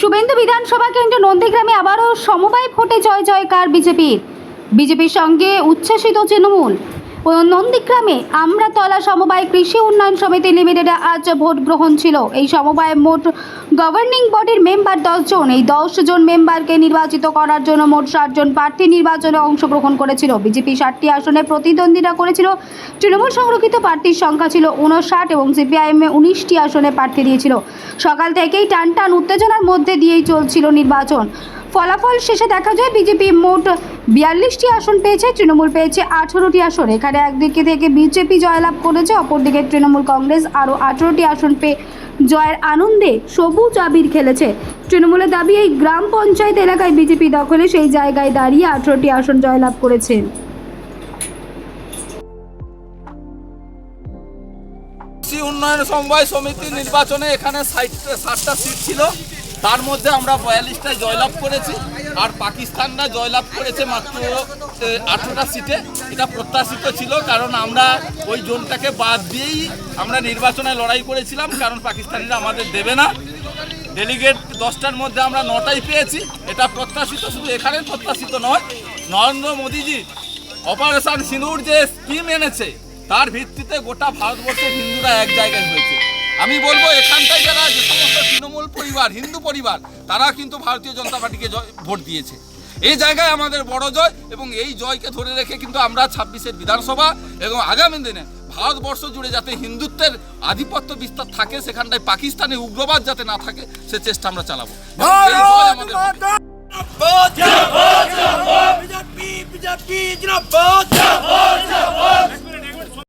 শুভেন্দু বিধানসভা কেন্দ্র নন্দীগ্রামে আবারও সমবায় ভোটে জয় জয়কার বিজেপির সঙ্গে উচ্ছ্বসিত তৃণমূল। ও নন্দীগ্রামে আমরাতলা সমবায় কৃষি উন্নয়ন সমিতি লিমিটেডে আজ ভোট গ্রহণ ছিল। এই সমবায়ের মোট গভর্নিং বডির মেম্বার 10 জন। এই 10 জন মেম্বারকে নির্বাচিত করার জন্য মোট 60 জন প্রার্থী নির্বাচনে অংশগ্রহণ করেছিল। বিজেপি 60টি আসনে প্রতিদ্বন্দ্বিতা করেছিল। তৃণমূল সংরক্ষিত প্রার্থীর সংখ্যা ছিল 59 এবং সিপিআইএম 19টি আসনে প্রার্থী দিয়েছিল। সকাল থেকেই টানটান উত্তেজনার মধ্যে দিয়েই চলছিল নির্বাচন। ফলাফল শেষে দেখা যায় বিজেপি মোট 42টি আসন পেয়েছে, তৃণমূল পেয়েছে 18টি আসন। এখানে একদিকে থেকে বিজেপি জয়লাভ করেছে, অপরদিকে তৃণমূল কংগ্রেস আরও 18টি আসন পেয়ে জয়ের আনন্দে সবুজ আবির খেলেছে। তৃণমূলের দাবি, এই গ্রাম পঞ্চায়েত এলাকায় বিজেপি দখলে সেই জায়গায় দাঁড়িয়ে 18টি আসন জয়লাভ করেছে। কৃষি উন্নয়ন সমবায় সমিতি নির্বাচনে এখানে 60টা সিট ছিল, তার মধ্যে আমরা 42টায় জয়লাভ করেছি, আর পাকিস্তানরা জয়লাভ করেছে মাত্র 18টা সিটে। এটা প্রত্যাশিত ছিল, কারণ আমরা ওই জোনটাকে বাদ দিয়েই আমরা নির্বাচনে লড়াই করেছিলাম, কারণ পাকিস্তানিরা আমাদের দেবে না। ডেলিগেট 10টার মধ্যে আমরা 9টাই পেয়েছি, এটা প্রত্যাশিত। শুধু এখানে প্রত্যাশিত নয়, নরেন্দ্র মোদীজি অপারেশন সিঁদুর যে স্কিম এনেছে তার ভিত্তিতে গোটা ভারতবর্ষের হিন্দুরা এক জায়গায় হয়েছে। আমি বলবো এখানটায় যারা যে সমস্ত তৃণমূল পরিবার, হিন্দু পরিবার, তারা কিন্তু ভারতীয় জনতা পার্টিকে ভোট দিয়েছে। এই জায়গায় আমাদের বড় জয়, এবং এই জয়কে ধরে রেখে কিন্তু আমরা 26-এর বিধানসভা এবং আগামী দিনে ভারতবর্ষ জুড়ে যাতে হিন্দুত্বের আধিপত্য বিস্তার থাকে, সেখানটায় পাকিস্তানি উগ্রবাদ যাতে না থাকে, সে চেষ্টা আমরা চালাবো। বিজেপি